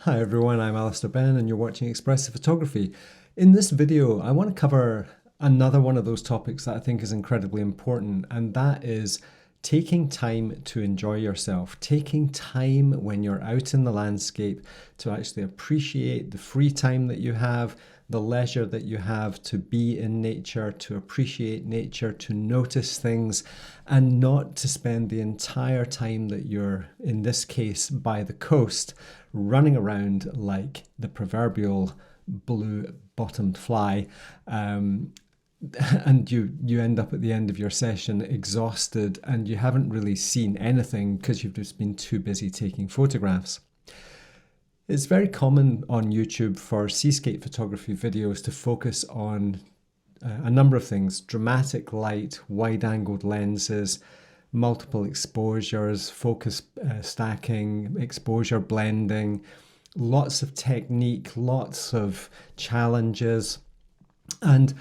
Hi everyone, I'm Alister Benn and you're watching Expressive Photography. In this video, I want to cover another one of those topics that I think is incredibly important, and that is taking time to enjoy yourself, taking time when you're out in the landscape to actually appreciate the free time that you have, the leisure that you have to be in nature, to appreciate nature, to notice things, and not to spend the entire time that you're, in this case, by the coast, running around like the proverbial blue-bottomed fly. And you end up at the end of your session exhausted and you haven't really seen anything because you've just been too busy taking photographs. It's very common on YouTube for Seascape photography videos to focus on a number of things: dramatic light, wide-angled lenses, multiple exposures, focus stacking, exposure blending, lots of technique, lots of challenges. And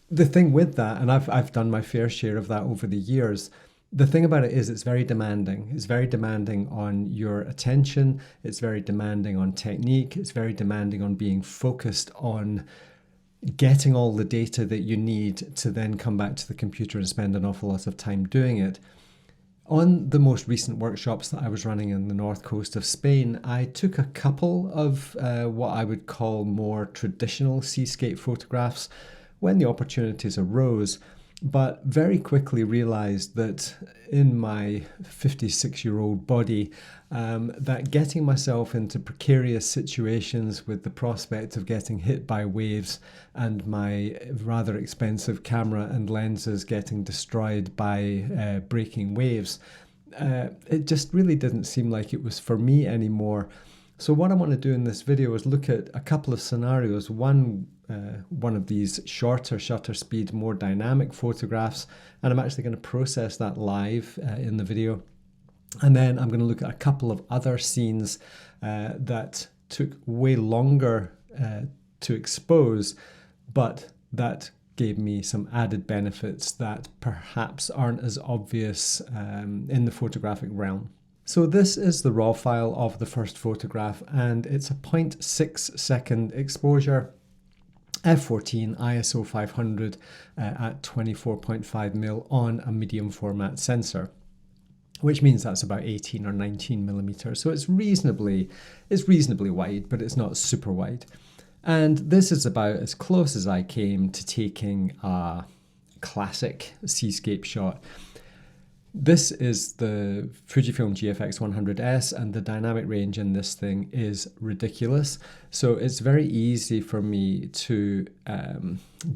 the thing with that, and I've done my fair share of that over the years, the thing about it is it's very demanding. It's very demanding on your attention. It's very demanding on technique. It's very demanding on being focused on getting all the data that you need to then come back to the computer and spend an awful lot of time doing it. On the most recent workshops that I was running in the north coast of Spain, I took a couple of what I would call more traditional seascape photographs when the opportunities arose, but very quickly realized that in my 56-year-old body, that getting myself into precarious situations with the prospect of getting hit by waves and my rather expensive camera and lenses getting destroyed by breaking waves, it just really didn't seem like it was for me anymore. So what I want to do in this video is look at a couple of scenarios. One of these shorter shutter speed, more dynamic photographs, and I'm actually going to process that live in the video. And then I'm going to look at a couple of other scenes that took way longer to expose, but that gave me some added benefits that perhaps aren't as obvious in the photographic realm. So this is the raw file of the first photograph, and it's a 0.6 second exposure, f14 ISO 500 at 24.5mm on a medium format sensor, which means that's about 18 or 19 millimeters. So it's reasonably wide, but it's not super wide. And this is about as close as I came to taking a classic seascape shot. This is the Fujifilm GFX 100S, and the dynamic range in this thing is ridiculous. So it's very easy for me to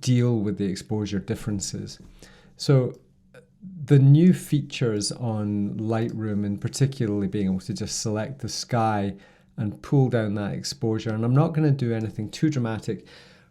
deal with the exposure differences. So the new features on Lightroom, and particularly being able to just select the sky and pull down that exposure, and I'm not going to do anything too dramatic.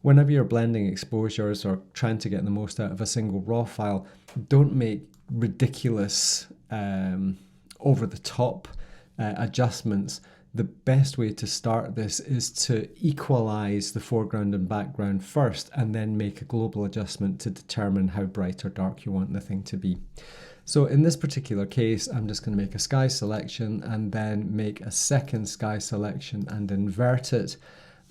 Whenever you're blending exposures or trying to get the most out of a single raw file, don't make ridiculous over-the-top adjustments. The best way to start this is to equalize the foreground and background first, and then make a global adjustment to determine how bright or dark you want the thing to be. So in this particular case, I'm just going to make a sky selection and then make a second sky selection and invert it.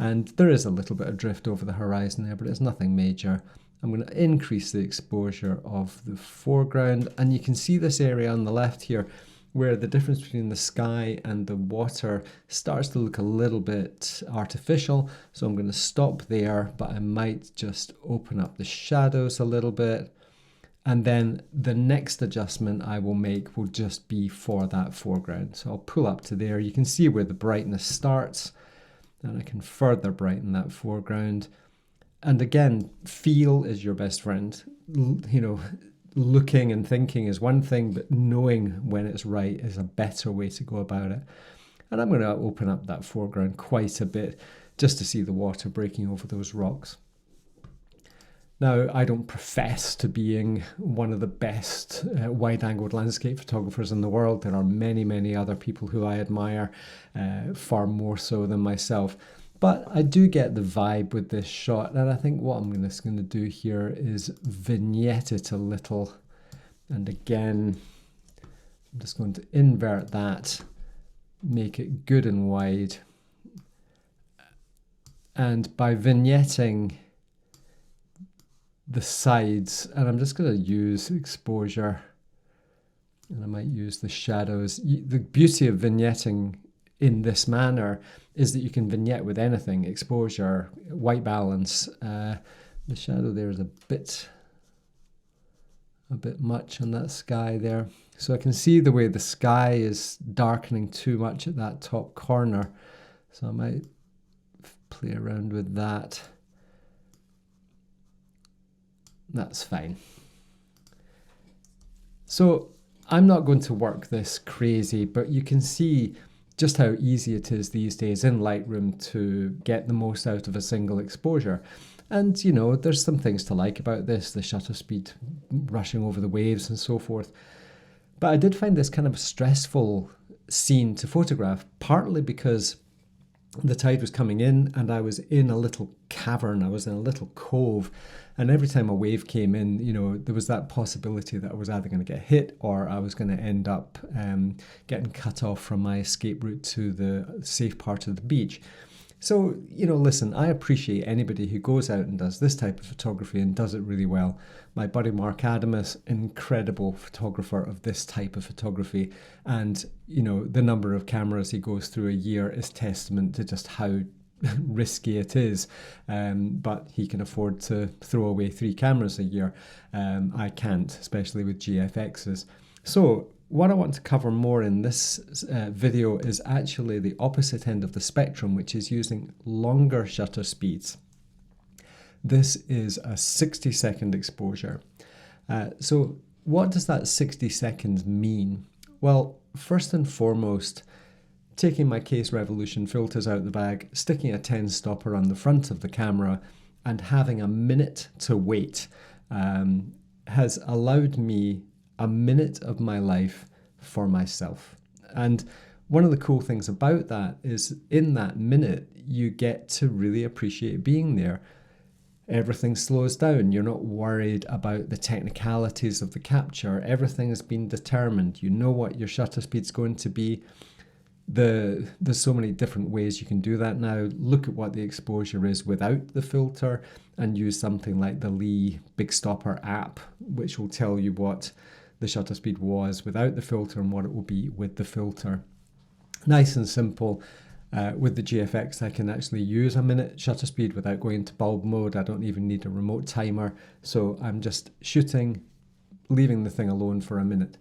And there is a little bit of drift over the horizon there, but it's nothing major. I'm going to increase the exposure of the foreground, and you can see this area on the left here where the difference between the sky and the water starts to look a little bit artificial. So I'm going to stop there, but I might just open up the shadows a little bit. And then the next adjustment I will make will just be for that foreground. So I'll pull up to there. You can see where the brightness starts, and I can further brighten that foreground. And again, feel is your best friend. You know, looking and thinking is one thing, but knowing when it's right is a better way to go about it. And I'm going to open up that foreground quite a bit just to see the water breaking over those rocks. Now, I don't profess to being one of the best wide-angled landscape photographers in the world. There are many, many other people who I admire, far more so than myself. But I do get the vibe with this shot, and I think what I'm just going to do here is vignette it a little. And again, I'm just going to invert that, make it good and wide, And by vignetting the sides, and I'm just going to use exposure, and I might use the shadows. The beauty of vignetting in this manner is that you can vignette with anything, exposure, white balance. The shadow there is a bit much on that sky there. So I can see the way the sky is darkening too much at that top corner. So I might play around with that. That's fine. So I'm not going to work this crazy, but you can see just how easy it is these days in Lightroom to get the most out of a single exposure. And, you know, there's some things to like about this, the shutter speed rushing over the waves and so forth. But I did find this kind of a stressful scene to photograph, partly because the tide was coming in and I was in a little cavern, I was in a little cove, and every time a wave came in, you know, there was that possibility that I was either going to get hit or I was going to end up getting cut off from my escape route to the safe part of the beach. So, you know, listen, I appreciate anybody who goes out and does this type of photography and does it really well. My buddy Mark Adamus, incredible photographer of this type of photography. And, you know, the number of cameras he goes through a year is testament to just how risky it is. But he can afford to throw away 3 cameras a year. I can't, especially with GFXs. So what I want to cover more in this video is actually the opposite end of the spectrum, which is using longer shutter speeds. This is a 60-second exposure. So what does that 60 seconds mean? Well, first and foremost, taking my Case Revolution filters out the bag, sticking a 10 stopper on the front of the camera and having a minute to wait has allowed me a minute of my life for myself. And one of the cool things about that is in that minute, you get to really appreciate being there. Everything slows down. You're not worried about the technicalities of the capture. Everything has been determined. You know what your shutter speed's going to be. There's so many different ways you can do that now. Look at what the exposure is without the filter and use something like the Lee Big Stopper app, which will tell you what the shutter speed was without the filter and what it will be with the filter. Nice and simple. With the GFX, I can actually use a minute shutter speed without going into bulb mode. I don't even need a remote timer. So I'm just shooting, leaving the thing alone for a minute.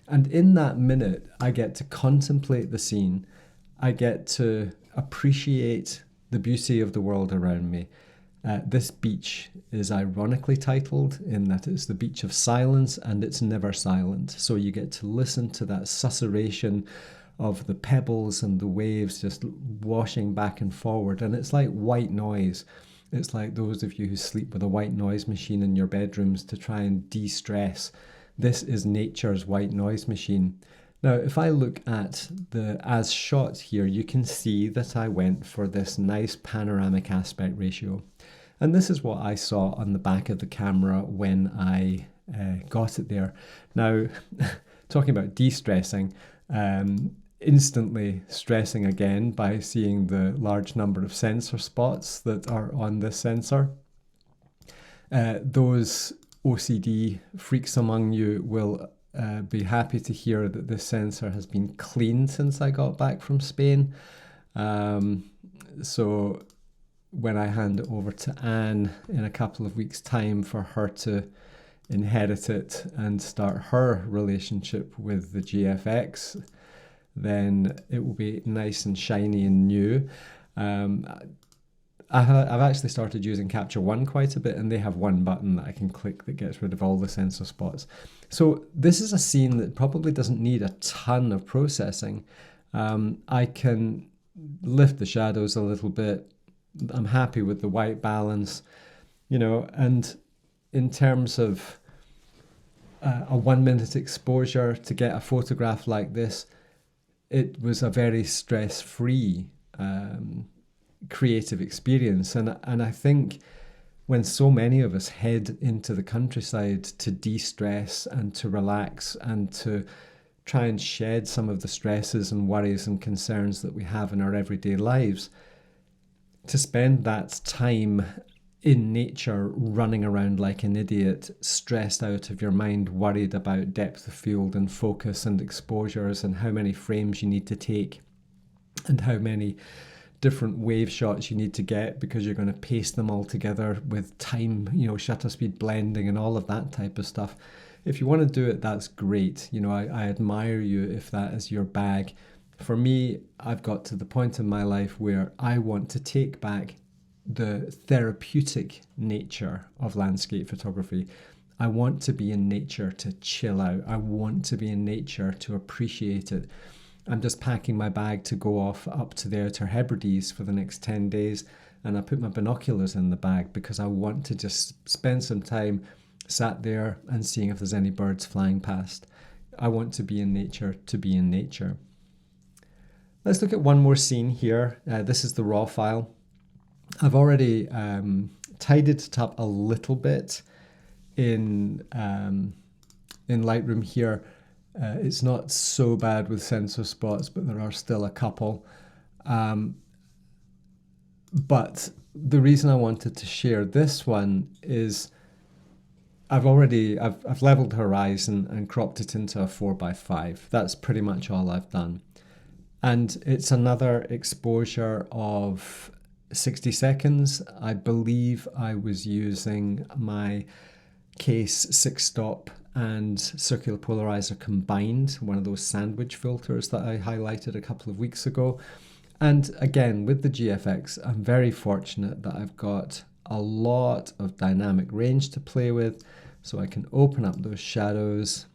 And in that minute, I get to contemplate the scene. I get to appreciate the beauty of the world around me. This beach is ironically titled in that it's the beach of silence and it's never silent. So you get to listen to that susurration of the pebbles and the waves just washing back and forward. And it's like white noise. It's like those of you who sleep with a white noise machine in your bedrooms to try and de-stress. This is nature's white noise machine. Now, if I look at the as shot here, you can see that I went for this nice panoramic aspect ratio. And this is what I saw on the back of the camera when I got it there. Now, talking about de-stressing, instantly stressing again by seeing the large number of sensor spots that are on this sensor. Those OCD freaks among you will be happy to hear that this sensor has been cleaned since I got back from Spain. So when I hand it over to Anne in a couple of weeks' time for her to inherit it and start her relationship with the GFX, then it will be nice and shiny and new. I've actually started using Capture One quite a bit, and they have one button that I can click that gets rid of all the sensor spots. So this is a scene that probably doesn't need a ton of processing. I can lift the shadows a little bit. I'm happy with the white balance, you know, and in terms of a 1 minute exposure to get a photograph like this, it was a very stress-free creative experience. And I think when so many of us head into the countryside to de-stress and to relax and to try and shed some of the stresses and worries and concerns that we have in our everyday lives, to spend that time in nature, running around like an idiot, stressed out of your mind, worried about depth of field and focus and exposures and how many frames you need to take and how many different wave shots you need to get because you're going to paste them all together with time, shutter speed blending and all of that type of stuff. If you want to do it, that's great. I admire you if that is your bag. For me, I've got to the point in my life where I want to take back the therapeutic nature of landscape photography. I want to be in nature to chill out. I want to be in nature to appreciate it. I'm just packing my bag to go off up to the Outer Hebrides for the next 10 days, and I put my binoculars in the bag because I want to just spend some time sat there and seeing if there's any birds flying past. I want to be in nature to be in nature. Let's look at one more scene here. This is the raw file. I've already tidied it up a little bit in Lightroom here. It's not so bad with sensor spots, but there are still a couple. But the reason I wanted to share this one is I've leveled the horizon and cropped it into a 4:5. That's pretty much all I've done. And it's another exposure of 60 seconds. I believe I was using my case 6-stop and circular polarizer combined, one of those sandwich filters that I highlighted a couple of weeks ago. And again, with the GFX, I'm very fortunate that I've got a lot of dynamic range to play with, so I can open up those shadows.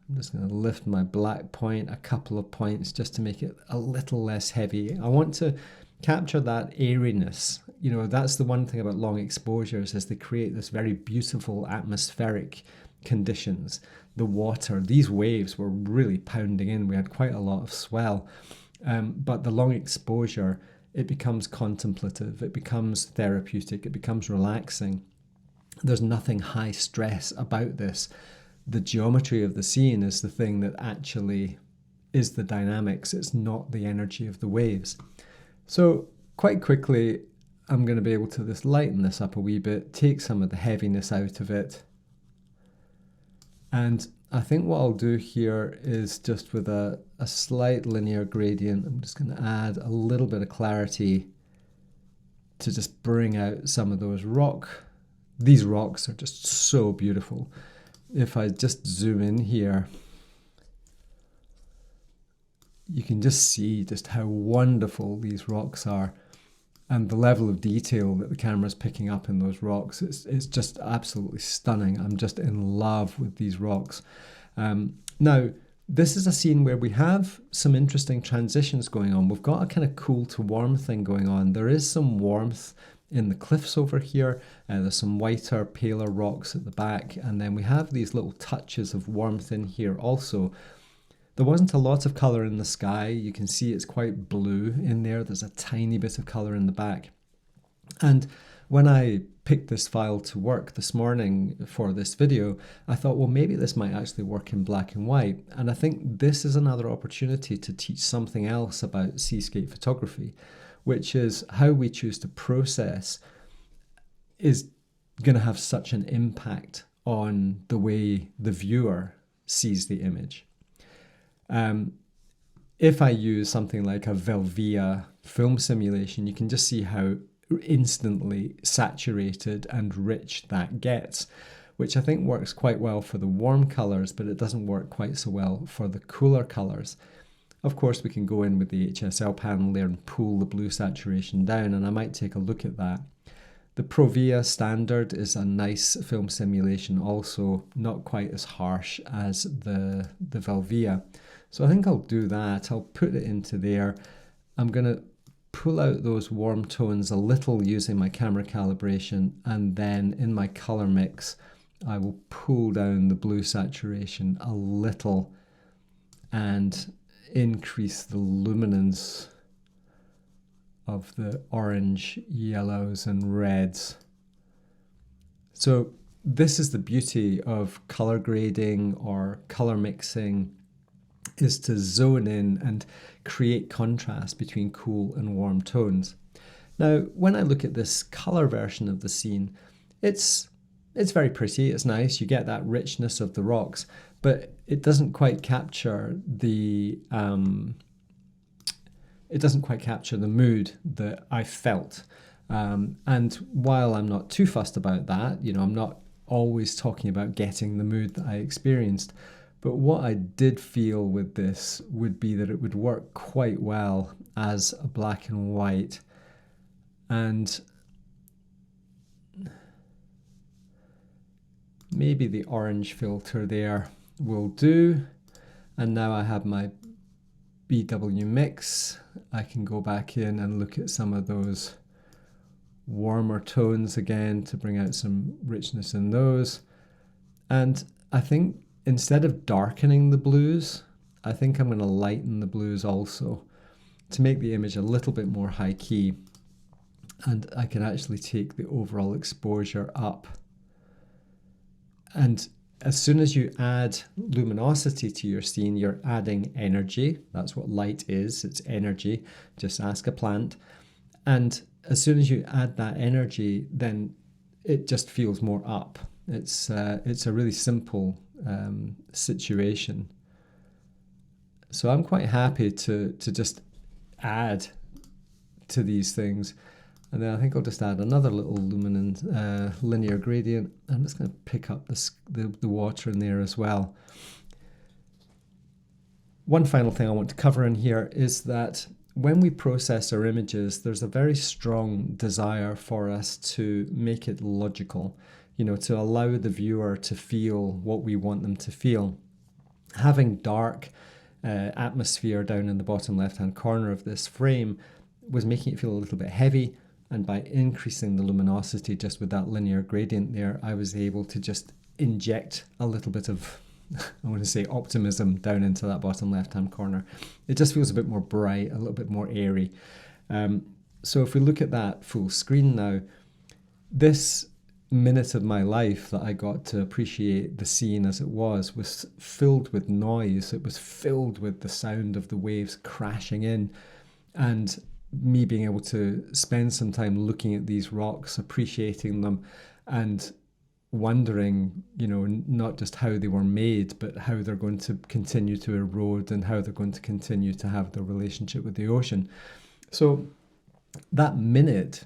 I'm just going to lift my black point a couple of points just to make it a little less heavy. I want to capture that airiness. That's the one thing about long exposures, is they create this very beautiful atmospheric conditions. The water, these waves were really pounding in. We had quite a lot of swell. But the long exposure, it becomes contemplative, it becomes therapeutic, it becomes relaxing. There's nothing high stress about this. The geometry of the scene is the thing that actually is the dynamics. It's not the energy of the waves. So quite quickly, I'm going to be able to just lighten this up a wee bit, take some of the heaviness out of it. And I think what I'll do here is just with a slight linear gradient, I'm just going to add a little bit of clarity to just bring out some of those these rocks are just so beautiful. If I just zoom in here, you can just see just how wonderful these rocks are and the level of detail that the camera's picking up in those rocks. It's just absolutely stunning. I'm just in love with these rocks. Now, this is a scene where we have some interesting transitions going on. We've got a kind of cool to warm thing going on. There is some warmth in the cliffs over here. There's some whiter, paler rocks at the back. And then we have these little touches of warmth in here also. There wasn't a lot of colour in the sky. You can see it's quite blue in there. There's a tiny bit of colour in the back. And when I picked this file to work this morning for this video, I thought, well, maybe this might actually work in black and white. And I think this is another opportunity to teach something else about seascape photography, which is how we choose to process is going to have such an impact on the way the viewer sees the image. If I use something like a Velvia film simulation, you can just see how instantly saturated and rich that gets, which I think works quite well for the warm colours, but it doesn't work quite so well for the cooler colours. Of course, we can go in with the HSL panel there and pull the blue saturation down, and I might take a look at that. The Provia standard is a nice film simulation, also not quite as harsh as the Velvia. So I think I'll do that. I'll put it into there. I'm going to pull out those warm tones a little using my camera calibration, and then in my color mix, I will pull down the blue saturation a little and increase the luminance of the orange, yellows, and reds. So this is the beauty of color grading or color mixing, is to zone in and create contrast between cool and warm tones. Now, when I look at this colour version of the scene, it's very pretty, it's nice, you get that richness of the rocks, but it doesn't quite capture the mood that I felt. And while I'm not too fussed about that, I'm not always talking about getting the mood that I experienced, but what I did feel with this would be that it would work quite well as a black and white. And maybe the orange filter there will do. And now I have my BW mix. I can go back in and look at some of those warmer tones again to bring out some richness in those. And I think instead of darkening the blues, I think I'm going to lighten the blues also to make the image a little bit more high key. And I can actually take the overall exposure up. And as soon as you add luminosity to your scene, you're adding energy. That's what light is, it's energy. Just ask a plant. And as soon as you add that energy, then it just feels more up. It's a really simple situation. So I'm quite happy to just add to these things. And then I think I'll just add another little luminance linear gradient. I'm just going to pick up the water in there as well. One final thing I want to cover in here is that when we process our images, there's a very strong desire for us to make it logical, to allow the viewer to feel what we want them to feel. Having dark atmosphere down in the bottom left-hand corner of this frame was making it feel a little bit heavy. And by increasing the luminosity just with that linear gradient there, I was able to just inject a little bit of, I want to say, optimism down into that bottom left-hand corner. It just feels a bit more bright, a little bit more airy. So if we look at that full screen now, this minute of my life that I got to appreciate the scene as it was filled with noise. It was filled with the sound of the waves crashing in, and me being able to spend some time looking at these rocks, appreciating them, and wondering, not just how they were made, but how they're going to continue to erode and how they're going to continue to have their relationship with the ocean. So that minute,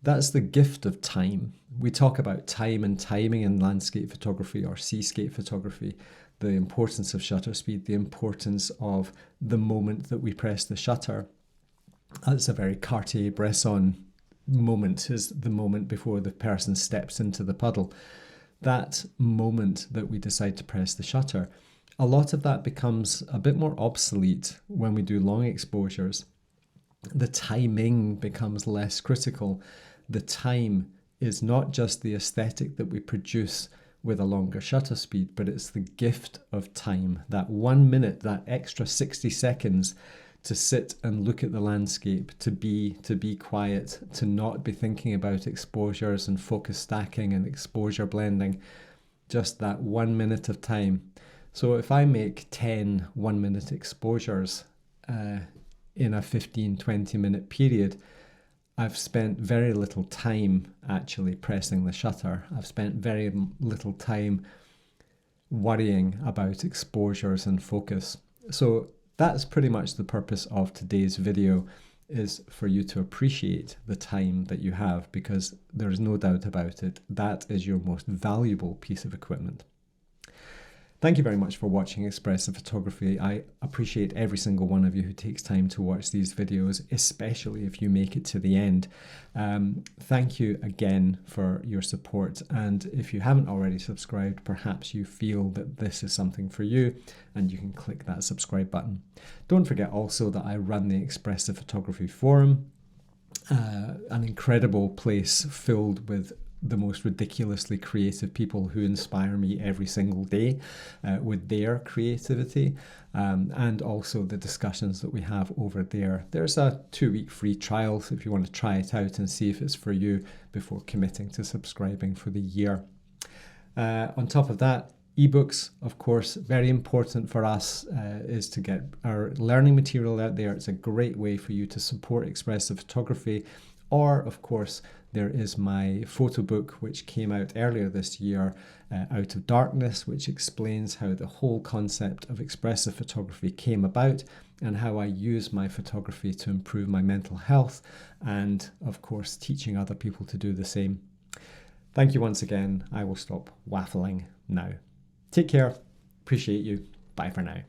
that's the gift of time. We talk about time and timing in landscape photography or seascape photography, the importance of shutter speed, the importance of the moment that we press the shutter. That's a very Cartier-Bresson moment, is the moment before the person steps into the puddle. That moment that we decide to press the shutter, a lot of that becomes a bit more obsolete when we do long exposures. The timing becomes less critical. The time is not just the aesthetic that we produce with a longer shutter speed, but it's the gift of time. That 1 minute, that extra 60 seconds to sit and look at the landscape, to be quiet, to not be thinking about exposures and focus stacking and exposure blending, just that 1 minute of time. So if I make 10 1-minute exposures in a 15-20 minute period, I've spent very little time actually pressing the shutter. I've spent very little time worrying about exposures and focus. So that's pretty much the purpose of today's video, is for you to appreciate the time that you have, because there's no doubt about it, that is your most valuable piece of equipment. Thank you very much for watching Expressive Photography. I appreciate every single one of you who takes time to watch these videos, especially if you make it to the end. Thank you again for your support, and if you haven't already subscribed, perhaps you feel that this is something for you and you can click that subscribe button. Don't forget also that I run the Expressive Photography Forum, an incredible place filled with the most ridiculously creative people who inspire me every single day with their creativity, and also the discussions that we have over there. There's a 2-week free trial if you want to try it out and see if it's for you before committing to subscribing for the year. On top of that, ebooks, of course, very important for us, is to get our learning material out there. It's a great way for you to support expressive photography Or, of course, there is my photo book, which came out earlier this year, Out of Darkness, which explains how the whole concept of expressive photography came about and how I use my photography to improve my mental health and, of course, teaching other people to do the same. Thank you once again. I will stop waffling now. Take care. Appreciate you. Bye for now.